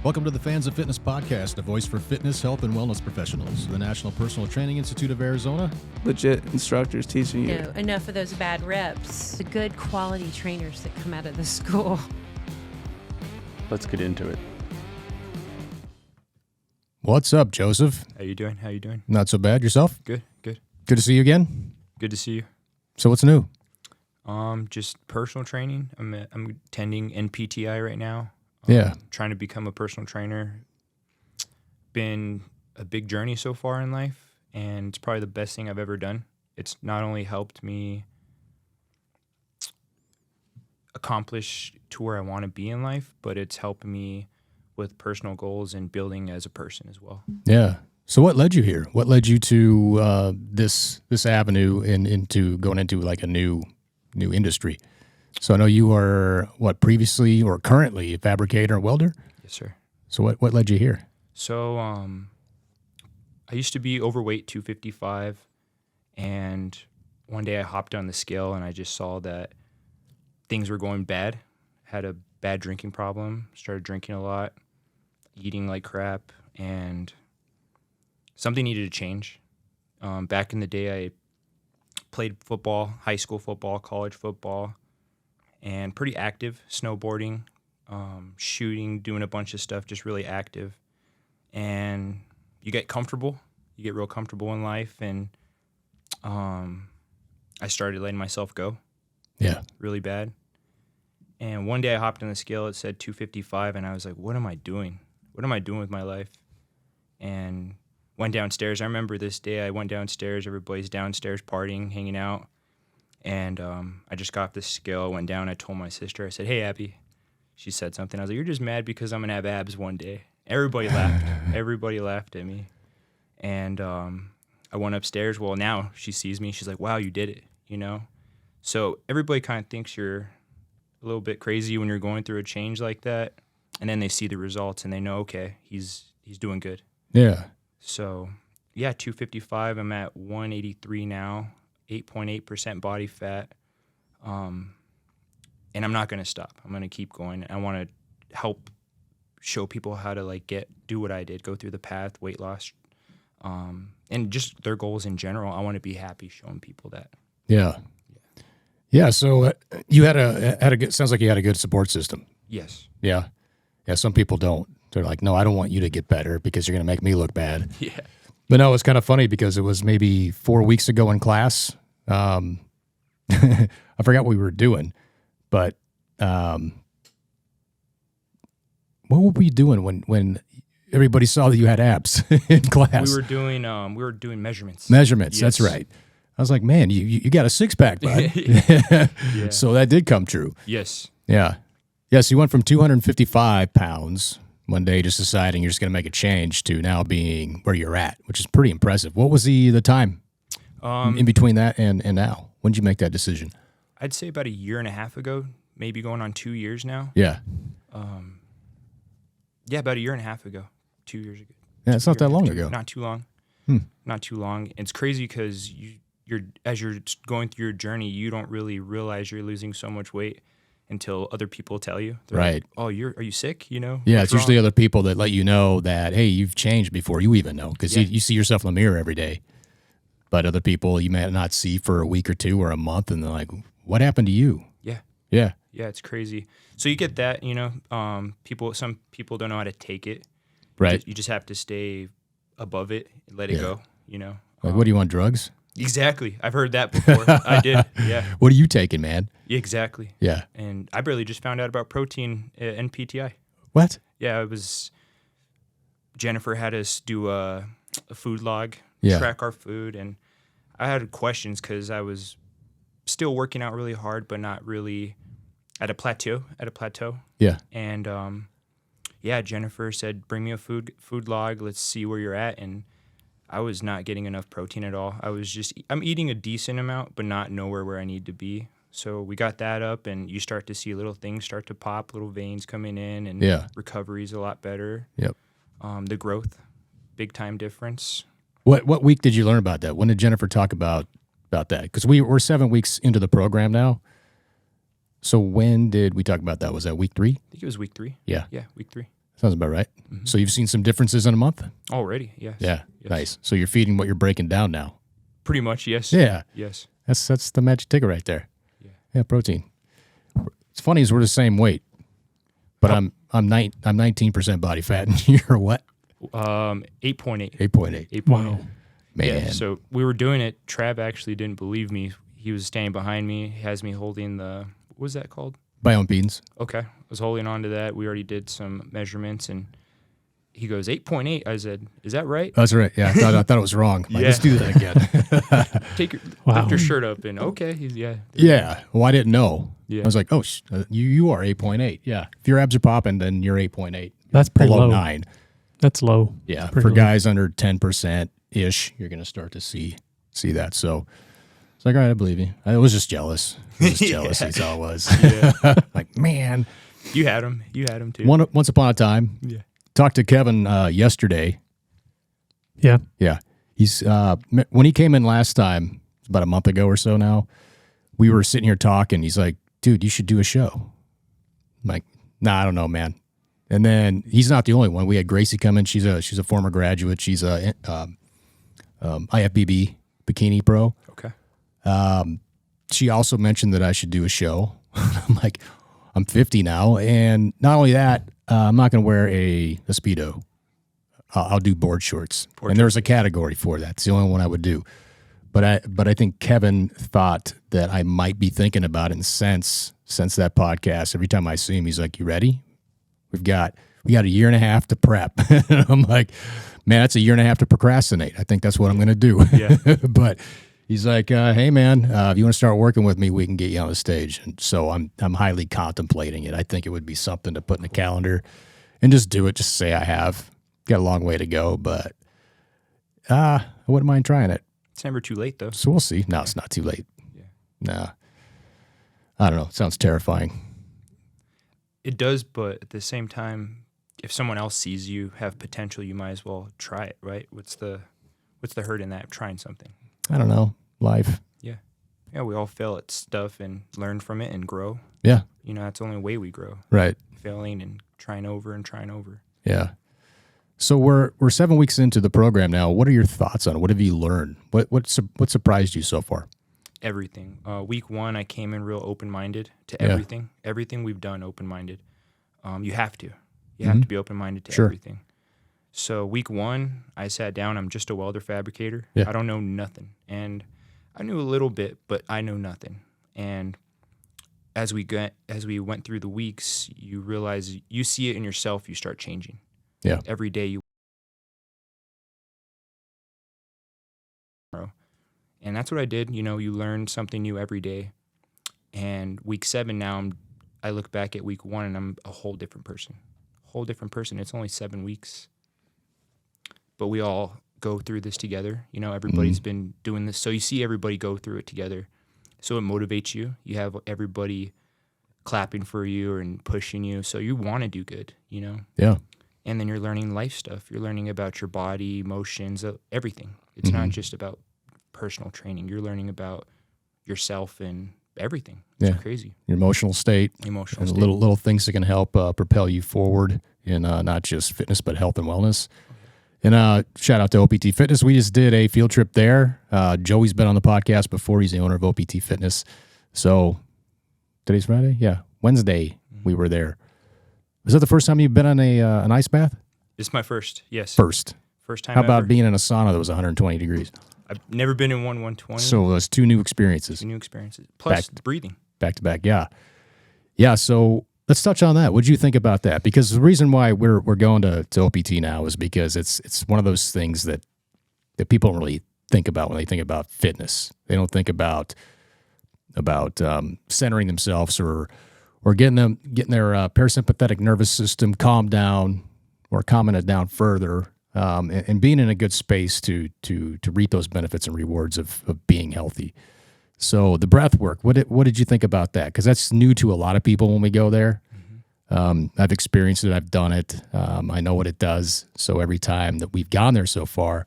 Welcome to the Fans of Fitness podcast, a voice for fitness, health, and wellness professionals. The National Personal Training Institute of Arizona. Legit instructors teaching you. No, enough of those bad reps. The good quality trainers that come out of the school. Let's get into it. What's up, Joseph? How you doing? Not so bad. Yourself? Good. Good to see you again. Good to see you. So what's new? Just personal training. I'm attending NPTI right now. Yeah. Trying to become a personal trainer. Been a big journey so far in life, and it's probably the best thing I've ever done. It's not only helped me accomplish to where I want to be in life, but it's helped me with personal goals and building as a person as well. Yeah. So what led you here? What led you to this avenue into going into like a new industry? So I know you are previously or currently a fabricator and welder? Yes, sir. So what led you here? So I used to be overweight, 255, and one day I hopped on the scale and I just saw that things were going bad. Had a bad drinking problem, started drinking a lot, eating like crap, and something needed to change. Back in the day, I played football, high school football, college football, and pretty active, snowboarding, shooting, doing a bunch of stuff, just really active. And you get comfortable. You get real comfortable in life, and I started letting myself go. Yeah. Really bad. And one day I hopped on the scale, it said 255, and I was like, what am I doing? What am I doing with my life? And went downstairs. I remember this day I went downstairs, everybody's downstairs partying, hanging out. And I just got off the scale, I went down, I told my sister, I said, hey, Abby. She said something. I was like, you're just mad because I'm going to have abs one day. Everybody laughed. Everybody laughed at me. And I went upstairs. Well, now she sees me. She's like, wow, you did it, you know? So everybody kind of thinks you're a little bit crazy when you're going through a change like that. And then they see the results and they know, okay, he's doing good. Yeah. So, yeah, 255. I'm at 183 now. 8.8% body fat, and I'm not going to stop. I'm going to keep going. I want to help show people how to do what I did, go through the path, weight loss, and just their goals in general. I want to be happy showing people that. Yeah. So you had a good. Sounds like you had a good support system. Yes. Yeah. Some people don't. They're like, no, I don't want you to get better because you're going to make me look bad. Yeah. But no, it's kind of funny because it was maybe 4 weeks ago in class. I forgot what we were doing, but what were we doing when everybody saw that you had abs in class? We were doing measurements. Measurements, Yes. that's right. I was like, man, you got a six-pack, bud. Yeah. So that did come true. Yes. Yeah. Yeah, so you went from 255 pounds one day just deciding you're just going to make a change to now being where you're at, which is pretty impressive. What was the time in between that and now? When did you make that decision? I'd say about a year and a half ago, maybe going on 2 years now. Yeah. Yeah, about a year and a half ago, 2 years ago. Yeah, it's not that long ago. Not too long. Not too long. It's crazy because as you're going through your journey, you don't really realize you're losing so much weight until other people tell you. They're Right. like, oh, are you sick? You know? Yeah, What's it's usually wrong? other people that let you know that, hey, you've changed before you even know, because Yeah. you see yourself in the mirror every day. But other people you may not see for a week or two or a month, and they're like, what happened to you? Yeah. Yeah. Yeah, it's crazy. So you get that, you know, some people don't know how to take it. Right. You just have to stay above it and let it Yeah. go, you know? Like, what do you want, drugs? Exactly. I've heard that before. I did. Yeah. What are you taking, man? Exactly. Yeah. And I barely just found out about protein at NPTI. What? Yeah, Jennifer had us do a food log, Yeah. track our food, and I had questions because I was still working out really hard, but not really at a plateau. Yeah. And yeah, Jennifer said, bring me a food log, let's see where you're at. And I was not getting enough protein at all. I'm eating a decent amount, but not nowhere where I need to be. So we got that up, and you start to see little things start to pop, little veins coming in, and Yeah. recovery's a lot better. Yep. The growth, big time difference. What week did you learn about that? When did Jennifer talk about that? Because we're 7 weeks into the program now. So when did we talk about that? Was that week 3? I think it was week 3. Yeah. Yeah, week 3. Sounds about right. So you've seen some differences in a month? Already, yes. Yeah, Yes. nice. So you're feeding what you're breaking down now. Pretty much, yes. Yeah, Yes. that's the magic ticket right there. Yeah. Yeah, protein. It's funny is we're the same weight, but I'm 19% body fat, and you're what? 8.8. 8.8. 8.8. Wow. Man, Yeah, so we were doing it. Trav actually didn't believe me. He was standing behind me. He has me holding what was that called? bioimpedance. Okay. I was holding on to that. We already did some measurements, and he goes, 8.8. I said, is that right? That's right. Yeah, I thought it was wrong. Like, Yeah. let's do that again. Lift your shirt up, and okay. Yeah. Yeah. Well, I didn't know. Yeah. I was like, oh, you are 8.8. Yeah. If your abs are popping, then you're 8.8. That's pretty Below low. 9. That's low. Yeah. Pretty For low. guys under 10% ish, you're going to start to see that. So it's like, all right, I believe you. I was just jealous. Jealous. That's all it was. Yeah. Like, man. You had him. You had him too. Once upon a time, Yeah. talked to Kevin yesterday. Yeah. Yeah. He's when he came in last time, about a month ago or so now, we were sitting here talking. He's like, dude, you should do a show. I'm like, nah, I don't know, man. And then he's not the only one. We had Gracie come in. She's a former graduate. She's a IFBB bikini pro. Okay. She also mentioned that I should do a show. I'm like, I'm 50 now. And not only that, I'm not going to wear a Speedo. I'll do board shorts. And there's a category for that. It's the only one I would do. But I think Kevin thought that I might be thinking about it. And since that podcast, every time I see him, he's like, you ready? We got a year and a half to prep. And I'm like, man, that's a year and a half to procrastinate. I think that's what I'm going to do. Yeah. But he's like, hey, man, if you want to start working with me, we can get you on the stage. And so I'm highly contemplating it. I think it would be something to put in the calendar and just do it. Just say I have. Got a long way to go, but I wouldn't mind trying it. It's never too late, though. So we'll see. No, it's not too late. Yeah. Nah. I don't know. It sounds terrifying. It does, but at the same time, if someone else sees you have potential, you might as well try it, right? What's the hurt in that? Trying something. I don't know. Life. Yeah, we all fail at stuff and learn from it and grow. Yeah. You know, that's the only way we grow. Right. Failing and trying over and trying over. Yeah. So we're 7 weeks into the program now. What are your thoughts on it? What have you learned? What surprised you so far? Everything. Week 1, I came in real open-minded to Yeah. everything. Everything we've done, open-minded. You have to. You have to be open-minded to Sure. everything. So week 1, I sat down. I'm just a welder fabricator. Yeah. I don't know nothing. And I knew a little bit, but I know nothing. And as we went through the weeks, you realize you see it in yourself. You start changing. Yeah. Every day you. And that's what I did. You know, you learn something new every day. And week 7 now, I look back at week 1 and I'm a whole different person. It's only 7 weeks. But we all go through this together. You know, everybody's been doing this. So you see everybody go through it together. So it motivates you. You have everybody clapping for you and pushing you. So you want to do good, you know? Yeah. And then you're learning life stuff. You're learning about your body, emotions, everything. It's not just about personal training. You're learning about yourself and everything. It's crazy. Your emotional state. And little things that can help propel you forward in not just fitness, but health and wellness. And shout out to OPT Fitness. We just did a field trip there. Joey's been on the podcast before. He's the owner of OPT Fitness. So today's Friday? Yeah. Wednesday we were there. Was that the first time you've been on an ice bath? It's my first, yes. First First time How about ever. being in a sauna that was 120 degrees? I've never been in 120. So those 2 new experiences. New experiences. Plus breathing. Back to back, yeah. Yeah, so let's touch on that. What did you think about that? Because the reason why we're going to OPT now is because it's one of those things that people don't really think about when they think about fitness. They don't think about centering themselves or getting their parasympathetic nervous system calmed down or calming it down further, and being in a good space to reap those benefits and rewards of being healthy. So the breath work, what did you think about that? Because that's new to a lot of people when we go there. I've experienced it. I've done it. I know what it does. So every time that we've gone there so far,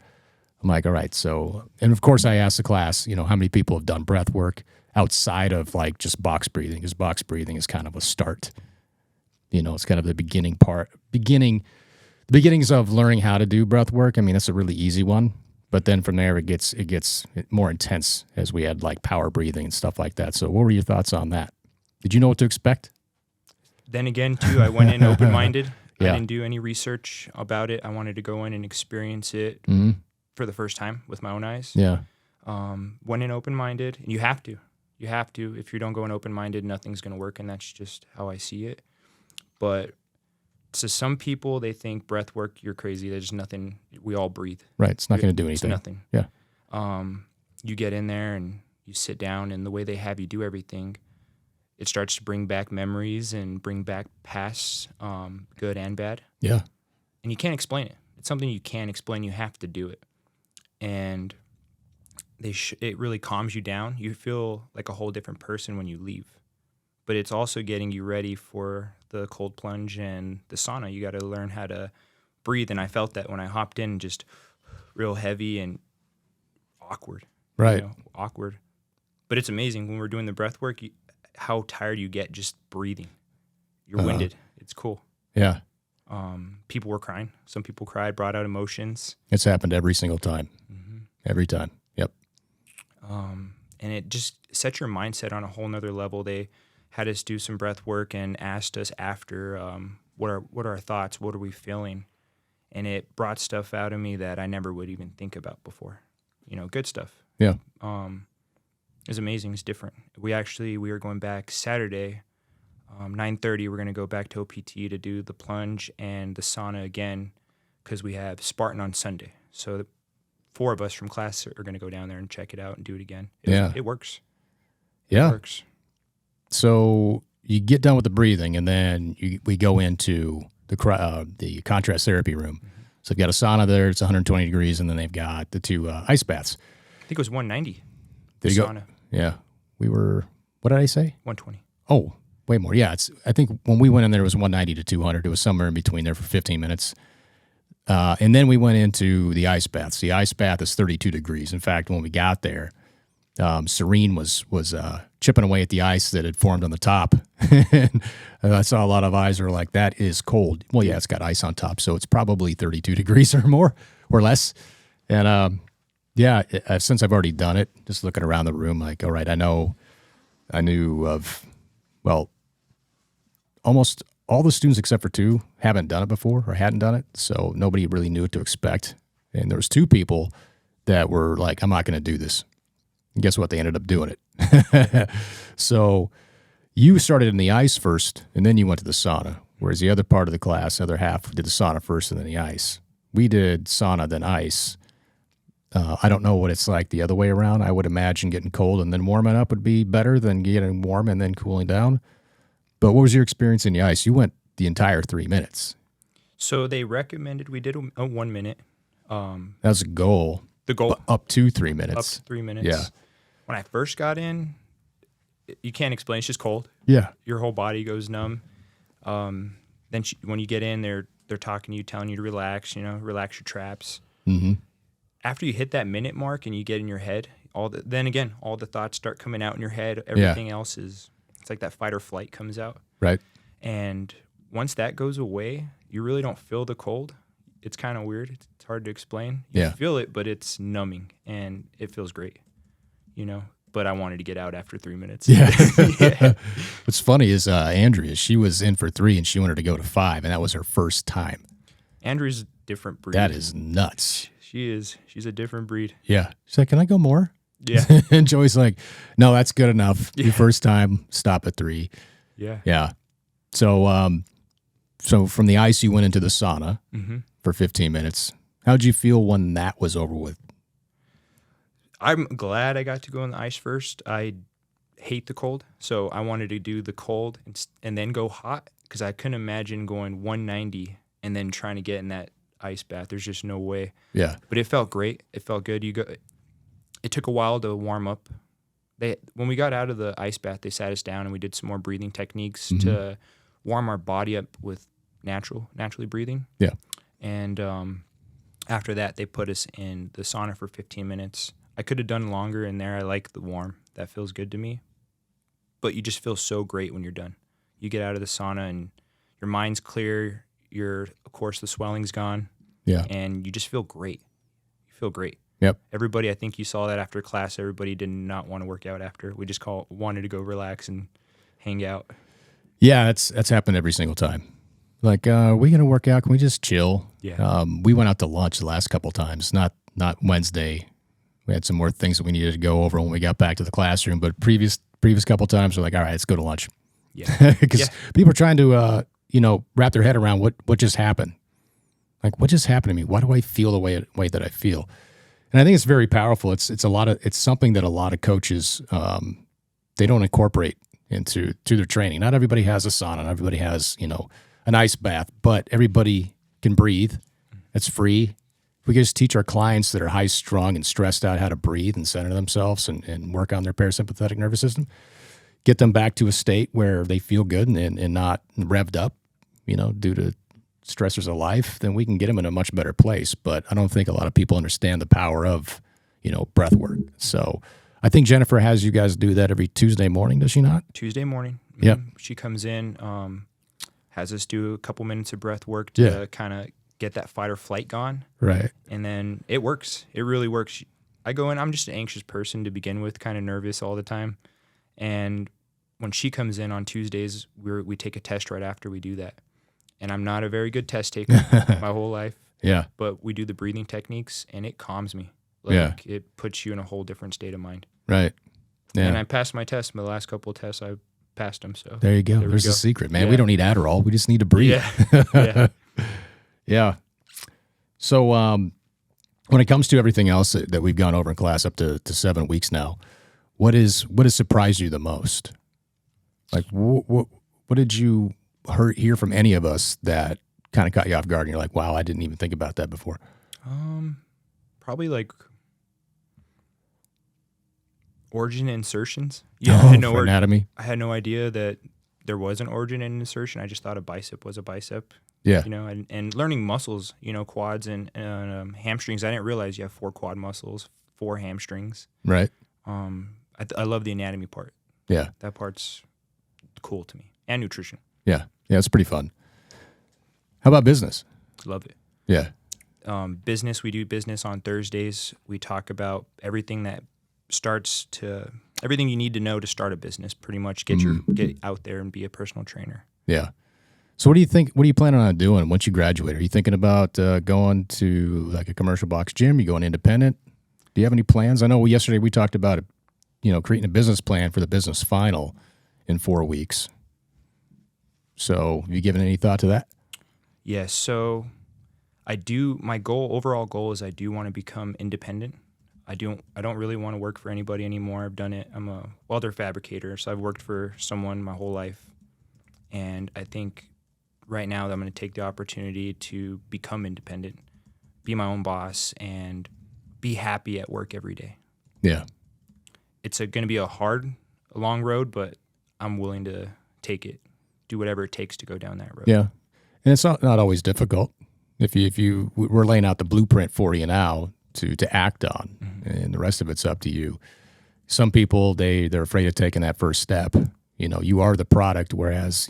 I'm like, all right. So, and of course I asked the class, how many people have done breath work outside of like just box breathing, because box breathing is kind of a start. It's kind of the the beginnings of learning how to do breath work. I mean, that's a really easy one. But then from there, it gets more intense as we had like power breathing and stuff like that. So what were your thoughts on that? Did you know what to expect? Then again, too, I went in open-minded. Yeah. I didn't do any research about it. I wanted to go in and experience it for the first time with my own eyes. Yeah. Went in open-minded, and you have to. You have to. If you don't go in open-minded, nothing's going to work, and that's just how I see it. But to some people, they think breath work, you're crazy. There's nothing. We all breathe. Right. It's not going to do anything. It's nothing. Yeah. You get in there and you sit down, and the way they have you do everything, it starts to bring back memories and bring back past, good and bad. Yeah. And you can't explain it. It's something you can't explain. You have to do it. And it really calms you down. You feel like a whole different person when you leave. But it's also getting you ready for the cold plunge and the sauna. You got to learn how to breathe. And I felt that when I hopped in, just real heavy and awkward. Right. Awkward. But it's amazing when we're doing the breath work, how tired you get just breathing. You're winded. It's cool. Yeah. People were crying. Some people cried, brought out emotions. It's happened every single time. Every time. Yep. And it just sets your mindset on a whole nother level. They had us do some breath work and asked us after, what are our thoughts? What are we feeling? And it brought stuff out of me that I never would even think about before. Good stuff. Yeah. It was amazing. It's different. We are going back Saturday, 9:30. We're going to go back to OPT to do the plunge and the sauna again because we have Spartan on Sunday. So the 4 of us from class are going to go down there and check it out and do it again. It works. Yeah. It works. So you get done with the breathing, and then we go into the contrast therapy room. So they've got a sauna there. It's 120 degrees, and then they've got the 2 ice baths. I think it was 190. There you sauna. go. Yeah. We were, what did I say? 120. Oh, way more. Yeah. I think when we went in there, it was 190 to 200. It was somewhere in between there for 15 minutes. And then we went into the ice baths. The ice bath is 32 degrees. In fact, when we got there, Serene was chipping away at the ice that had formed on the top. And I saw a lot of eyes were like, that is cold. Well, yeah, it's got ice on top, so it's probably 32 degrees or more or less. And since I've already done it, just looking around the room, like, all right, I knew of, well, almost all the students except for 2 haven't done it before or hadn't done it, so nobody really knew what to expect. And there was 2 people that were like, I'm not going to do this. And guess what? They ended up doing it. So you started in the ice first, and then you went to the sauna, whereas the other part of the class, the other half, did the sauna first and then the ice. We did sauna, then ice. I don't know what it's like the other way around. I would imagine getting cold and then warming up would be better than getting warm and then cooling down. But what was your experience in the ice? You went the entire 3 minutes. So they recommended we did a 1 minute. That was a goal. The goal. Up to 3 minutes. Up to 3 minutes. Yeah. When I first got in, you can't explain. It's just cold. Yeah. Your whole body goes numb. Then when you get in, they're talking to you, telling you to relax. Relax your traps. Mm-hmm. After you hit that minute mark and you get in your head, all the thoughts start coming out in your head. Everything else it's like that fight or flight comes out. Right. And once that goes away, you really don't feel the cold. It's kind of weird. It's hard to explain. You feel it, but it's numbing, and it feels great. But I wanted to get out after 3 minutes. Yeah. What's funny is Andrea, she was in for 3 and she wanted to go to 5, and that was her first time. Andrea's a different breed. That is nuts. She is. She's a different breed. Yeah. She's like, can I go more? Yeah. And Joey's like, no, that's good enough. Your first time, stop at 3. Yeah. Yeah. So from the ice, you went into the sauna for 15 minutes. How'd you feel when that was over with? I'm glad I got to go in the ice first. I hate the cold, so I wanted to do the cold and then go hot because I couldn't imagine going 190 and then trying to get in that ice bath. There's just no way. Yeah. But it felt great. It felt good. It took a while to warm up. When we got out of the ice bath, they sat us down and we did some more breathing techniques to warm our body up with naturally breathing. Yeah. And after that, they put us in the sauna for 15 minutes. I could have done longer in there. I like the warm. That feels good to me. But you just feel so great when you're done. You get out of the sauna and your mind's clear, of course the swelling's gone. Yeah. And you just feel great. You feel great. Yep. Everybody, I think you saw that after class, everybody did not want to work out after. We just wanted to go relax and hang out. Yeah, that's happened every single time. Like, are we going to work out? Can we just chill? Yeah. We went out to lunch the last couple times, not Wednesday. We had some more things that we needed to go over when we got back to the classroom. But previous couple times, we're like, all right, let's go to lunch. Yeah. Because people are trying to, wrap their head around what just happened. Like, what just happened to me? Why do I feel the way that I feel? And I think it's very powerful. It's something that a lot of coaches they don't incorporate into their training. Not everybody has a sauna. Not everybody has an ice bath, but everybody can breathe. It's free. We can just teach our clients that are high strung and stressed out how to breathe and center themselves and work on their parasympathetic nervous system. Get them back to a state where they feel good and not revved up, due to stressors of life, then we can get them in a much better place. But I don't think a lot of people understand the power of, breath work. So I think Jennifer has you guys do that every Tuesday morning, does she not? Tuesday morning. Yep. She comes in, has us do a couple minutes of breath work to kind of get that fight or flight gone. Right. And then it works. It really works. I go in, I'm just an anxious person to begin with, kind of nervous all the time. And when she comes in on Tuesdays, we take a test right after we do that. And I'm not a very good test taker my whole life. Yeah. But we do the breathing techniques, and it calms me. It puts you in a whole different state of mind. Right. Yeah. And I passed my test. My last couple of tests, I passed them. So there you go. There's the secret, man. We don't need Adderall. We just need to breathe. Yeah. Yeah. So when it comes to everything else that we've gone over in class up to 7 weeks now, what has surprised you the most? Like, what did you hear from any of us that kind of caught you off guard and you're like, wow, I didn't even think about that before? Probably like origin insertions. For anatomy. I had no idea that there was an origin and insertion. I just thought a bicep was a bicep. Yeah. And learning muscles, quads and hamstrings. I didn't realize you have 4 quad muscles, 4 hamstrings. Right. I love the anatomy part. Yeah. That part's cool to me. And nutrition. Yeah. Yeah, it's pretty fun. How about business? Love it. Yeah. Business, we do business on Thursdays. We talk about everything everything you need to know to start a business, pretty much get out there and be a personal trainer. Yeah. So what do you think, what are you planning on doing once you graduate? Are you thinking about going to like a commercial box gym? You going independent? Do you have any plans? I know yesterday we talked about, creating a business plan for the business final in 4 weeks. So have you given any thought to that? Yes. So I do, my overall goal is I do want to become independent. I don't really want to work for anybody anymore. I've done it. I'm a welder fabricator, so I've worked for someone my whole life. And I think right now that I'm going to take the opportunity to become independent, be my own boss, and be happy at work every day. Yeah. It's going to be a long road, but I'm willing to take it, do whatever it takes to go down that road. Yeah. And it's not always difficult. We're laying out the blueprint for you now to act on, and the rest of it's up to you. Some people, they're afraid of taking that first step. You are the product, whereas,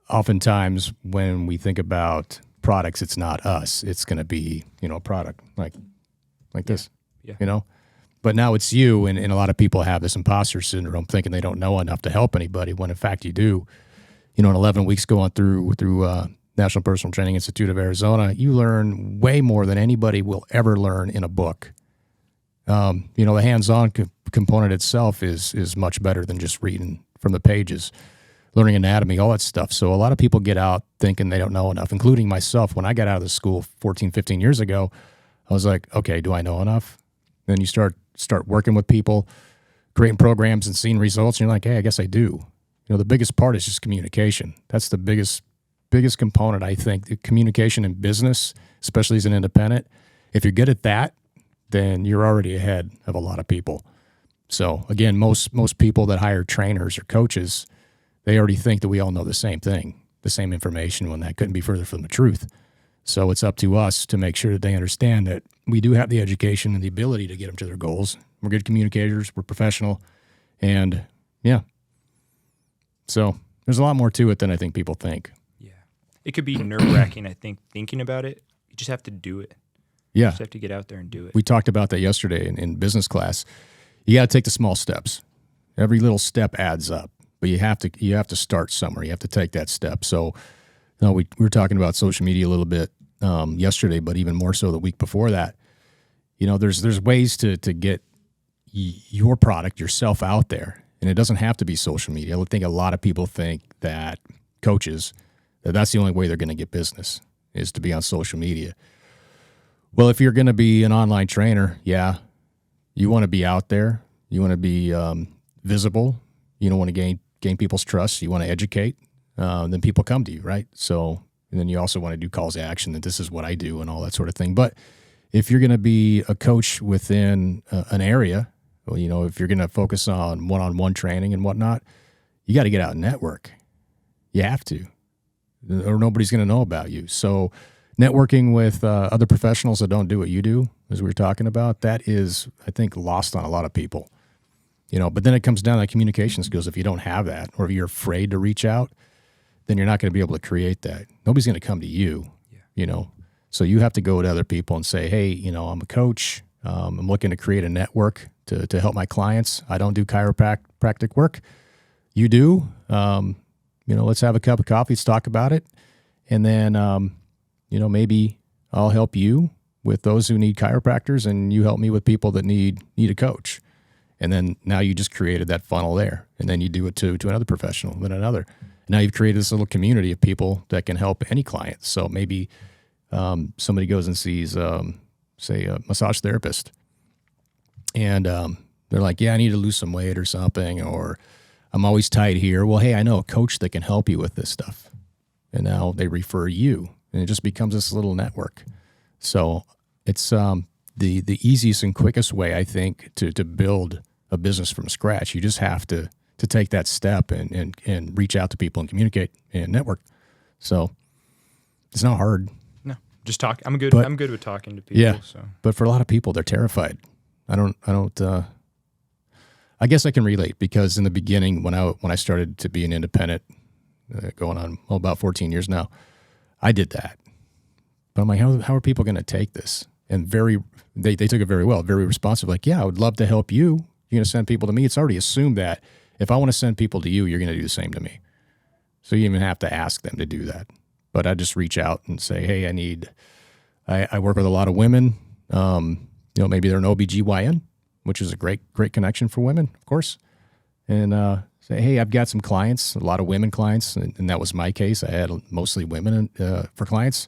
oftentimes when we think about products, it's not us. It's going to be, a product like this, But now it's you, and a lot of people have this imposter syndrome, thinking they don't know enough to help anybody, when in fact you do. In 11 weeks going through National Personal Training Institute of Arizona, you learn way more than anybody will ever learn in a book. The hands-on component itself is much better than just reading from the pages, learning anatomy, all that stuff. So a lot of people get out thinking they don't know enough, including myself. When I got out of the school 14, 15 years ago, I was like, okay, do I know enough? Then you start working with people, creating programs and seeing results, and you're like, hey, I guess I do. The biggest part is just communication. That's the biggest component, I think. The communication in business, especially as an independent. If you're good at that, then you're already ahead of a lot of people. So again, most people that hire trainers or coaches, they already think that we all know the same thing, the same information, when that couldn't be further from the truth. So it's up to us to make sure that they understand that we do have the education and the ability to get them to their goals. We're good communicators, we're professional, and yeah. So There's a lot more to it than I think people think. Yeah. It could be nerve-wracking, I think, thinking about it. You just have to do it. Yeah. You just have to get out there and do it. We talked about that yesterday in business class. You got to take the small steps. Every little step adds up, but you have to start somewhere. You have to take that step. So, we were talking about social media a little bit yesterday, but even more so the week before that. There's ways to get your product, yourself out there, and it doesn't have to be social media. I think a lot of people think that coaches, that's the only way they're going to get business is to be on social media. Well, if you're going to be an online trainer, yeah, you want to be out there. You want to be visible. You don't want to gain people's trust. You want to educate. Then people come to you, right? So, and then you also want to do calls to action that this is what I do and all that sort of thing. But if you're going to be a coach within an area, well, if you're going to focus on one-on-one training and whatnot, you got to get out and network. You have to, or nobody's going to know about you. So networking with other professionals that don't do what you do, as we were talking about, that is, I think, lost on a lot of people. But then it comes down to communication skills. If you don't have that, or if you're afraid to reach out, then you're not going to be able to create that. Nobody's going to come to you, So you have to go to other people and say, hey, I'm a coach. I'm looking to create a network to help my clients. I don't do chiropractic work. You do. Let's have a cup of coffee. Let's talk about it. And then, maybe I'll help you with those who need chiropractors, and you help me with people that need a coach. And then now you just created that funnel there. And then you do it to another professional, then another. And now you've created this little community of people that can help any client. So maybe somebody goes and sees, say, a massage therapist. And they're like, yeah, I need to lose some weight or something, or I'm always tight here. Well, hey, I know a coach that can help you with this stuff. And now they refer you, and it just becomes this little network. So it's the easiest and quickest way, I think, to build a business from scratch. You just have to take that step and reach out to people and communicate and network. So it's not hard. No, just talk. I'm good with talking to people. Yeah, so. But for a lot of people, they're terrified. I guess I can relate, because in the beginning, when I started to be an independent, going on about 14 years now, I did that. But I'm like, how are people going to take this? And they took it very well, very responsive. Like, yeah, I would love to help you. You're going to send people to me. It's already assumed that if I want to send people to you, you're going to do the same to me. So you even have to ask them to do that. But I just reach out and say, hey, I work with a lot of women. Maybe they're an OBGYN, which is a great connection for women, of course. And say, hey, I've got some clients, a lot of women clients, and that was my case. I had mostly women for clients.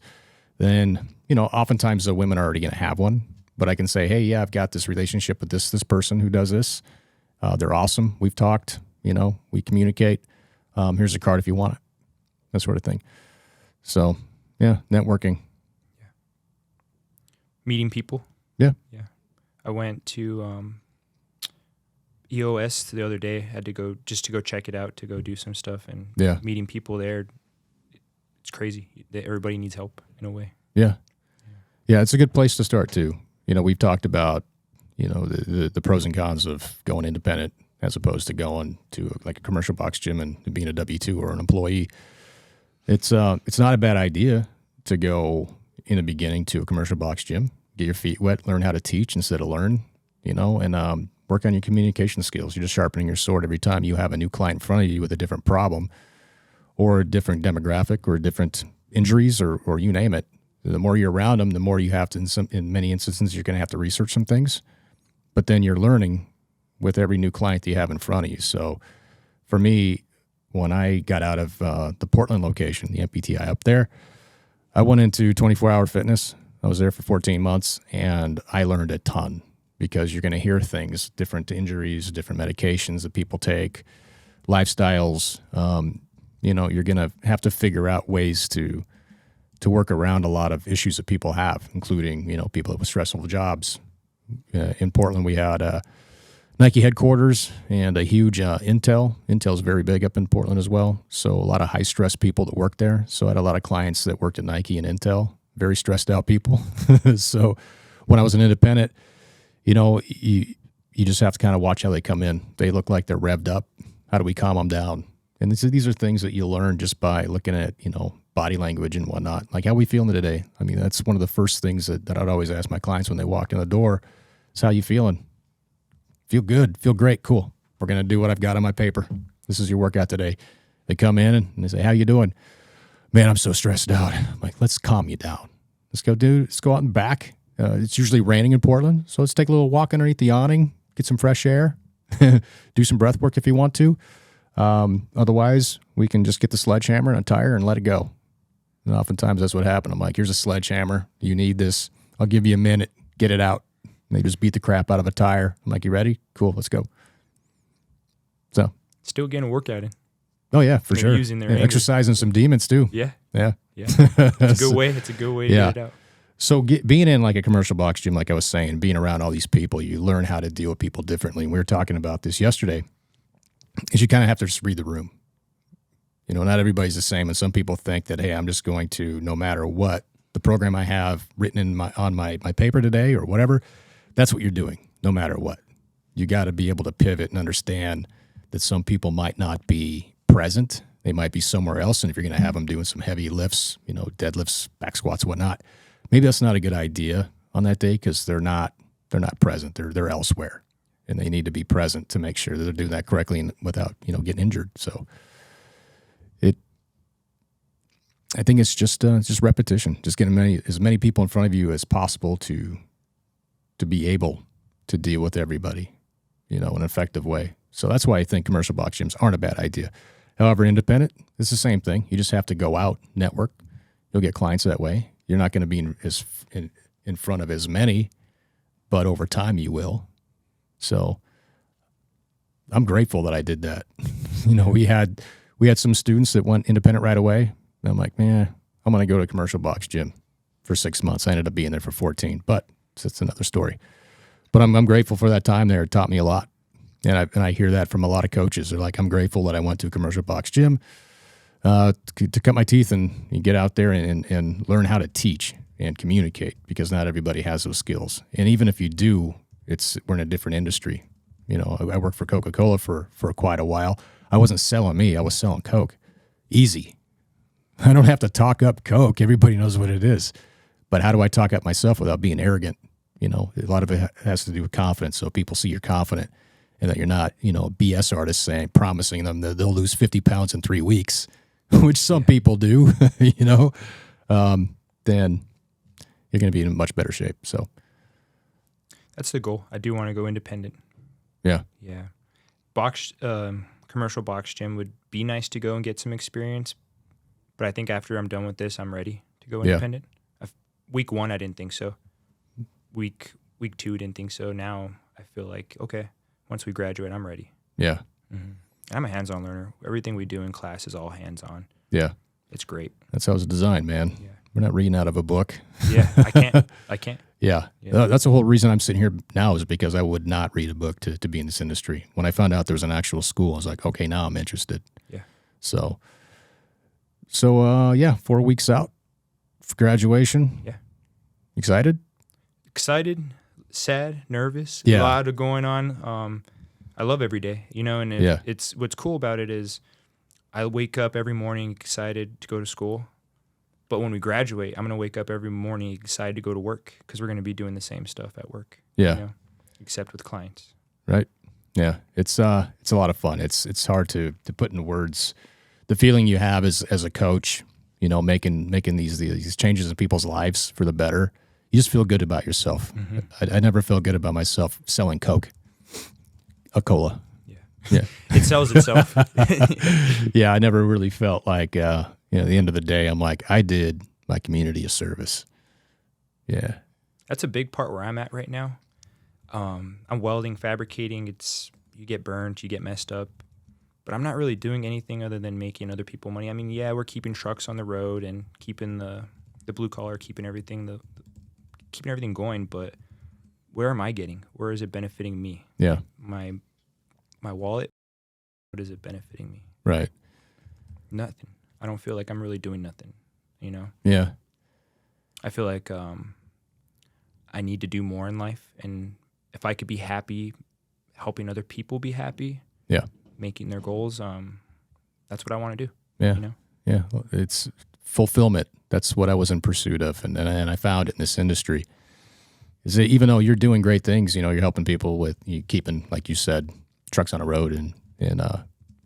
Then, oftentimes the women are already going to have one, but I can say, hey, yeah, I've got this relationship with this person who does this. They're awesome. We've talked, we communicate. Here's a card if you want it, that sort of thing. So, yeah, networking. Yeah. Meeting people. Yeah. Yeah. I went to EOS the other day. Had to go just to go check it out, to go do some stuff, and meeting people there. It's crazy. Everybody needs help in a way. Yeah. Yeah, it's a good place to start too. We've talked about, the pros and cons of going independent as opposed to going to a commercial box gym and being a W-2 or an employee. It's not a bad idea to go in the beginning to a commercial box gym, get your feet wet, learn how to teach instead of learn, and work on your communication skills. You're just sharpening your sword every time you have a new client in front of you with a different problem or a different demographic or different injuries or you name it. The more you're around them, the more you have to, in many instances, you're going to have to research some things. But then you're learning with every new client that you have in front of you. So for me, when I got out of the Portland location, the MPTI up there, I went into 24-hour fitness. I was there for 14 months, and I learned a ton because you're going to hear things, different injuries, different medications that people take, lifestyles. You're going to have to figure out ways to work around a lot of issues that people have, including, people with stressful jobs. In Portland, we had Nike headquarters and a huge Intel. Intel's very big up in Portland as well. So a lot of high-stress people that work there. So I had a lot of clients that worked at Nike and Intel, very stressed out people. So when I was an independent, you just have to kind of watch how they come in. They look like they're revved up. How do we calm them down? And these are things that you learn just by looking at, body language and whatnot. Like, how we feeling today? I mean, that's one of the first things that I'd always ask my clients when they walk in the door is, how you feeling? Feel good. Feel great. Cool. We're going to do what I've got on my paper. This is your workout today. They come in and they say, how you doing? Man, I'm so stressed out. I'm like, let's calm you down. Let's go out and back. It's usually raining in Portland, so let's take a little walk underneath the awning, get some fresh air, do some breath work if you want to. Otherwise, we can just get the sledgehammer and a tire and let it go. And oftentimes that's what happened. I'm like, here's a sledgehammer. You need this. I'll give you a minute. Get it out. And they just beat the crap out of a tire. I'm like, you ready? Cool, let's go. So. Still getting a workout in. Oh, yeah, for sure. Using their anger. Exercising some demons, too. Yeah. Yeah. It's a good way. It's a good way to get it out. So being in like a commercial box gym, like I was saying, being around all these people, you learn how to deal with people differently. And we were talking about this yesterday, is you kind of have to just read the room. Not everybody's the same. And some people think that, hey, I'm just going to, no matter what, the program I have written on my paper today or whatever, that's what you're doing, no matter what. You got to be able to pivot and understand that some people might not be present. They might be somewhere else. And if you're going to have them doing some heavy lifts, deadlifts, back squats, whatnot, maybe that's not a good idea on that day because they're not present. They're elsewhere, and they need to be present to make sure that they're doing that correctly and without getting injured. So I think it's just repetition, just getting as many people in front of you as possible to be able to deal with everybody, in an effective way. So that's why I think commercial box gyms aren't a bad idea. However, independent, it's the same thing. You just have to go out, network. You'll get clients that way. You're not going to be in front of as many, but over time you will. So I'm grateful that I did that. We had some students that went independent right away. And I'm like, man, I'm going to go to a commercial box gym for 6 months. I ended up being there for 14, but it's another story. But I'm grateful for that time there. It taught me a lot. And I hear that from a lot of coaches. They're like, I'm grateful that I went to a commercial box gym to cut my teeth and get out there and learn how to teach and communicate, because not everybody has those skills. And even if you do, we're in a different industry. I worked for Coca-Cola for quite a while. I wasn't selling me. I was selling Coke. Easy. I don't have to talk up Coke. Everybody knows what it is. But how do I talk up myself without being arrogant? A lot of it has to do with confidence. So people see you're confident and that you're not, a BS artist promising them that they'll lose 50 pounds in 3 weeks, which some people do, then you're going to be in much better shape. So that's the goal. I do want to go independent. Yeah. Yeah. Commercial box gym would be nice to go and get some experience. But I think after I'm done with this, I'm ready to go independent. Week 1, I didn't think so. Week 2, didn't think so. Now I feel like, okay, once we graduate, I'm ready. Yeah. Mm-hmm. I'm a hands-on learner. Everything we do in class is all hands-on. Yeah. It's great. That's how it's designed, man. Yeah. We're not reading out of a book. Yeah, I can't. Yeah. That's the whole reason I'm sitting here now, is because I would not read a book to be in this industry. When I found out there was an actual school, I was like, okay, now I'm interested. Yeah. So 4 weeks out for graduation. Yeah. Excited? Excited, sad, nervous. Yeah. A lot of going on. I love every day, and it's what's cool about it is I wake up every morning excited to go to school. But when we graduate, I'm going to wake up every morning excited to go to work, because we're going to be doing the same stuff at work. Yeah. Except with clients. Right. Yeah. It's a lot of fun. It's hard to put into words the feeling you have as a coach, making these changes in people's lives for the better. You just feel good about yourself. Mm-hmm. I never felt good about myself selling Coke, a cola. Yeah. It sells itself. Yeah. I never really felt like, at the end of the day, I'm like, I did my community a service. Yeah. That's a big part where I'm at right now. I'm welding, fabricating. You get burned, you get messed up. But I'm not really doing anything other than making other people money. I mean, yeah, we're keeping trucks on the road and keeping the blue collar, keeping everything going. But where am I getting? Where is it benefiting me? Yeah. My wallet. What is it benefiting me? Right. Nothing. I don't feel like I'm really doing nothing. Yeah. I feel like I need to do more in life, and if I could be happy helping other people be happy. Yeah. Making their goals, that's what I want to do. Yeah. You know? Yeah. It's fulfillment. That's what I was in pursuit of. And I found it in this industry. Is that even though you're doing great things, you know, you're helping people with you keeping, like you said, trucks on the road and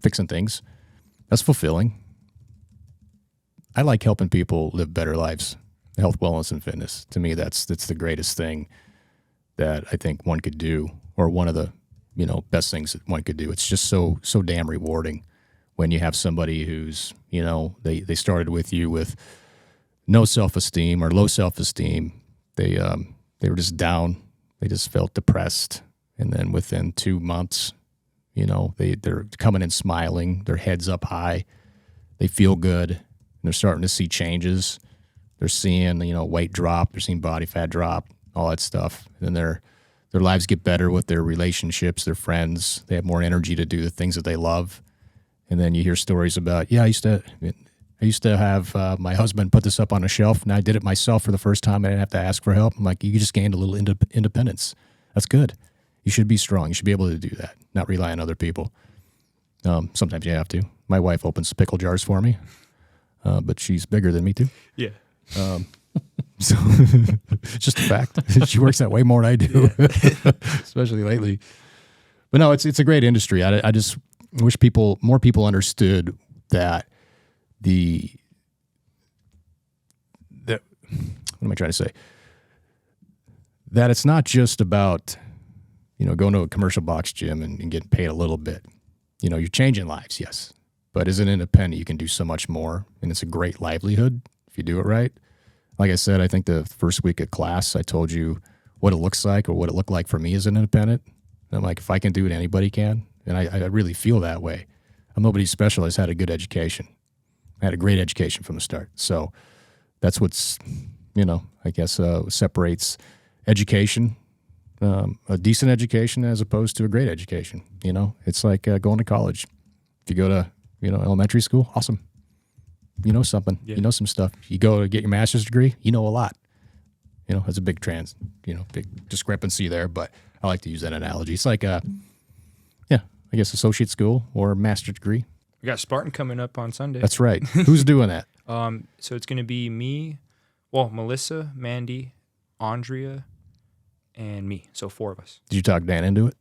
fixing things. That's fulfilling. I like helping people live better lives, health, wellness, and fitness. To me, that's the greatest thing that I think one could do, or one of the, you know, best things that one could do. It's just so damn rewarding when you have somebody who's, you know, they started with you with no self-esteem or low self-esteem. They were just down. They just felt depressed. And then within 2 months, you know, they're coming in smiling, their heads up high. They feel good. And they're starting to see changes. They're seeing, you know, weight drop. They're seeing body fat drop, all that stuff. And then their lives get better with their relationships, their friends. They have more energy to do the things that they love. And then you hear stories about, I used to have my husband put this up on a shelf, and I did it myself for the first time. I didn't have to ask for help. I'm like, you just gained a little independence. That's good. You should be strong. You should be able to do that, not rely on other people. Sometimes you have to. My wife opens pickle jars for me, but she's bigger than me too. Yeah. So just a fact. She works that way more than I do, especially lately. But no, it's a great industry. I just wish more people understood that what am I trying to say? That it's not just about, you know, going to a commercial box gym and getting paid a little bit. You know, you're changing lives, yes. But as an independent, you can do so much more, and it's a great livelihood if you do it right. Like I said, I think the first week of class, I told you what it looks like, or what it looked like for me as an independent. And I'm like, if I can do it, anybody can. And I really feel that way. I'm nobody special. I just had a good education. I had a great education from the start. So that's what's, you know, I guess separates education, a decent education as opposed to a great education. You know, it's like going to college. If you go to, you know, elementary school, awesome. You know something. Yeah. You know some stuff. You go to get your master's degree, you know a lot. You know, there's a big big discrepancy there, but I like to use that analogy. It's like, I guess associate school or master's degree. We got Spartan coming up on Sunday. That's right. Who's doing that? So it's going to be me, Melissa, Mandy, Andrea, and me. So 4 of us. Did you talk Dan into it?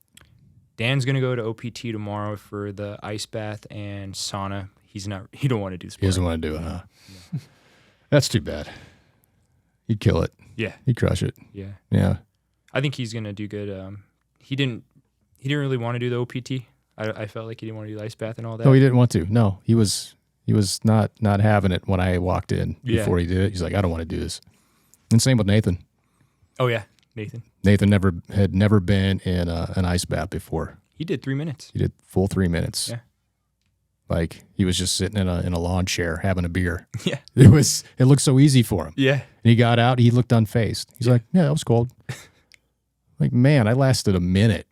Dan's going to go to OPT tomorrow for the ice bath and sauna. He don't want to do Spartan. He doesn't want to do it, huh? No. That's too bad. He'd kill it. Yeah. He'd crush it. Yeah. Yeah. I think he's going to do good. He didn't really want to do the OPT. I felt like he didn't want to do the ice bath and all that. No, he didn't want to. No, he was not having it when I walked in before he did it. He's like, I don't want to do this. And same with Nathan. Oh yeah, Nathan. Nathan had never been in an ice bath before. He did 3 minutes. He did full 3 minutes. Yeah. Like he was just sitting in a lawn chair having a beer. Yeah. It looked so easy for him. Yeah. And he got out, he looked unfazed. He's like, yeah, that was cold. Like, man, I lasted a minute.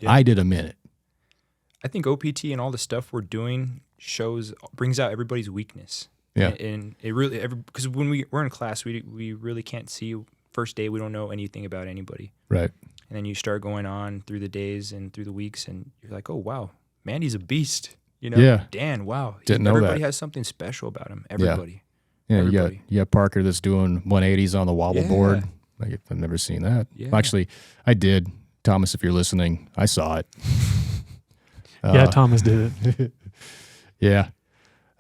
Yeah. I did a minute. I think OPT and all the stuff we're doing brings out everybody's weakness. Yeah. And it really, because when we're in class, we really can't see. First day, we don't know anything about anybody. Right. And then you start going on through the days and through the weeks, and you're like, oh, wow, Mandy's a beast. You know, yeah. Dan, wow. Didn't know everybody that. has something special about him. Everybody. Yeah, everybody. you got Parker that's doing 180s on the wobble board. Like, I've never seen that. Yeah. Well, actually, I did. Thomas, if you're listening, I saw it. Thomas did it. Yeah.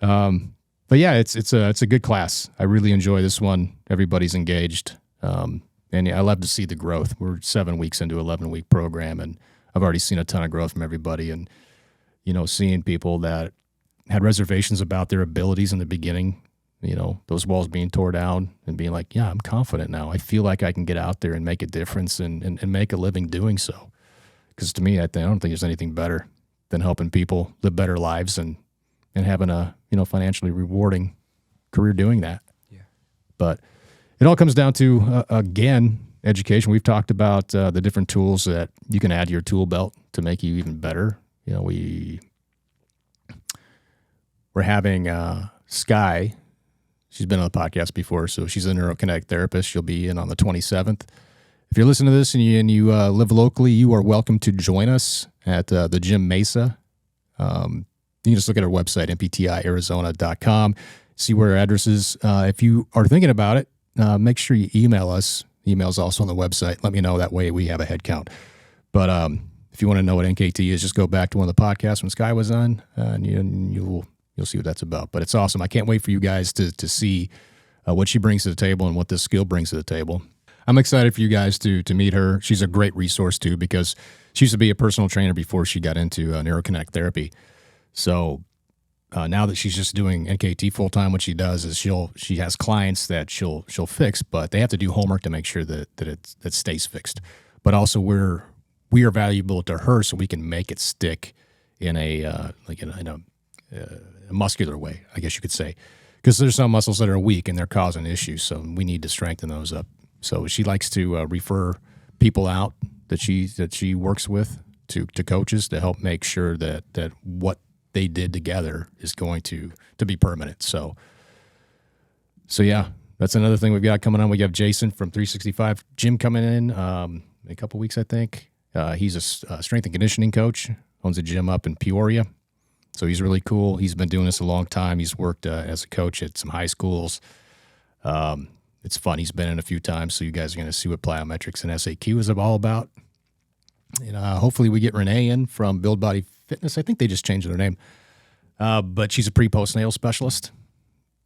But yeah, it's a good class. I really enjoy this one. Everybody's engaged. And yeah, I love to see the growth. We're 7 weeks into an 11-week program, and I've already seen a ton of growth from everybody. And, you know, seeing people that had reservations about their abilities in the beginning, you know, those walls being tore down and being like, yeah, I'm confident now. I feel like I can get out there and make a difference and make a living doing so. Because to me, I don't think there's anything better than helping people live better lives and having a, you know, financially rewarding career doing that. Yeah. But it all comes down to, again, education. We've talked about the different tools that you can add to your tool belt to make you even better. You know, we're having Sky. She's been on the podcast before, so she's a neuroconnect therapist. She'll be in on the 27th. If you're listening to this and you live locally, you are welcome to join us at the Gym Mesa. You can just look at our website, mptiarizona.com, see where our address is. If you are thinking about it, make sure you email us. Email's also on the website. Let me know. That way we have a head count. But if you want to know what NKT is, just go back to one of the podcasts when Sky was on, and you'll see what that's about. But it's awesome. I can't wait for you guys to see what she brings to the table and what this skill brings to the table. I'm excited for you guys to meet her. She's a great resource, too, because she used to be a personal trainer before she got into neuroconnect therapy. So now that she's just doing NKT full time, what she does is she has clients that she'll fix, but they have to do homework to make sure that it stays fixed. But also we are valuable to her, so we can make it stick in a muscular way, I guess you could say, because there's some muscles that are weak and they're causing issues. So we need to strengthen those up. So she likes to refer people out that she works with to coaches to help make sure that what they did together is going to be permanent. So yeah, that's another thing we've got coming on. We have Jason from 365 Gym coming in a couple weeks, I think. He's a strength and conditioning coach, owns a gym up in Peoria. So he's really cool. He's been doing this a long time. He's worked as a coach at some high schools. It's fun. He's been in a few times, so you guys are going to see what plyometrics and SAQ is all about. And hopefully we get Renee in from Build Body Fitness. I think they just changed their name. But she's a pre-postnatal specialist.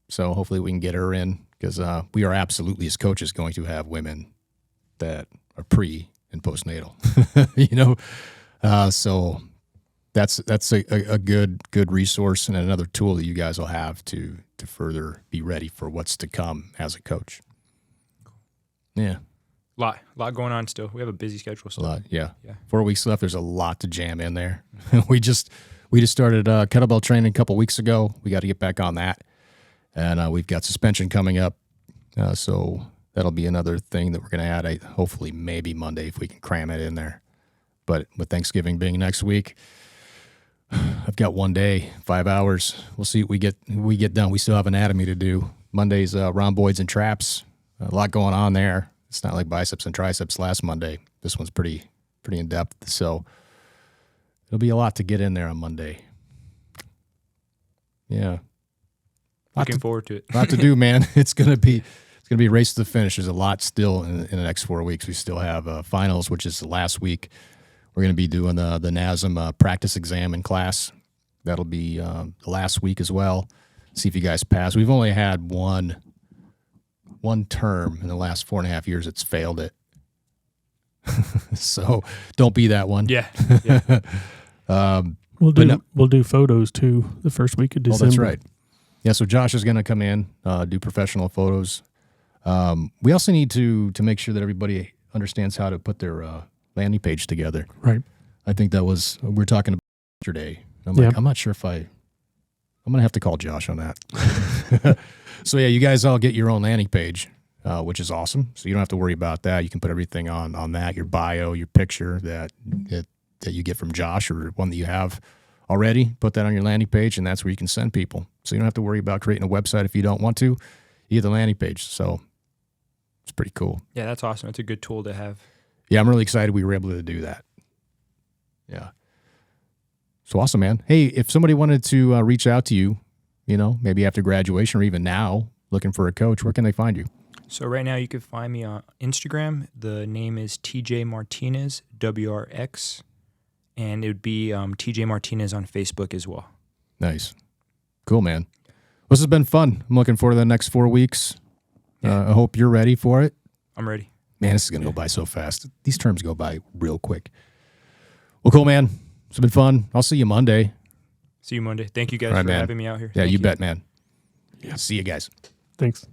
So hopefully we can get her in, because we are absolutely, as coaches, going to have women that are pre and postnatal. So that's a good resource and another tool that you guys will have to further be ready for what's to come as a coach. Yeah. Lot going on still. We have a busy schedule still. A lot, yeah. 4 weeks left. There's a lot to jam in there. we just started kettlebell training a couple weeks ago. We got to get back on that, and we've got suspension coming up. So that'll be another thing that we're going to add. Hopefully, maybe Monday if we can cram it in there. But with Thanksgiving being next week, I've got 1 day, 5 hours. We'll see what we get done. We still have anatomy to do. Monday's rhomboids and traps. A lot going on there. It's not like biceps and triceps last Monday. This one's pretty in depth. So it'll be a lot to get in there on Monday. Yeah, Looking forward to it. A lot to do, man. It's gonna be race to the finish. There's a lot still in the next 4 weeks. We still have finals, which is the last week. We're going to be doing the NASM practice exam in class. That'll be the last week as well. See if you guys pass. We've only had one term in the last 4.5 years that's failed it. So don't be that one. Yeah. We'll do photos too the first week of December. Oh, that's right. Yeah, so Josh is going to come in, do professional photos. We also need to make sure that everybody understands how to put their landing page together. Right. I think that was we were talking about yesterday. I'm like, I'm not sure if I'm going to have to call Josh on that. So yeah, you guys all get your own landing page, which is awesome. So you don't have to worry about that. You can put everything on that, your bio, your picture that you get from Josh, or one that you have already. Put that on your landing page, and that's where you can send people. So you don't have to worry about creating a website if you don't want to. You get the landing page. So it's pretty cool. Yeah, that's awesome. It's a good tool to have. Yeah, I'm really excited we were able to do that. Yeah. So awesome, man. Hey, if somebody wanted to reach out to you, maybe after graduation or even now, looking for a coach, where can they find you? So right now you can find me on Instagram. The name is TJ Martinez, WRX. And it would be TJ Martinez on Facebook as well. Nice. Cool, man. This has been fun. I'm looking forward to the next 4 weeks. I hope you're ready for it. I'm ready. Man, this is going to go by so fast. These terms go by real quick. Well, cool, man. It's been fun. I'll see you Monday. See you Monday. Thank you guys for having me out here. Yeah, Thank you bet, man. Yeah. See you guys. Thanks.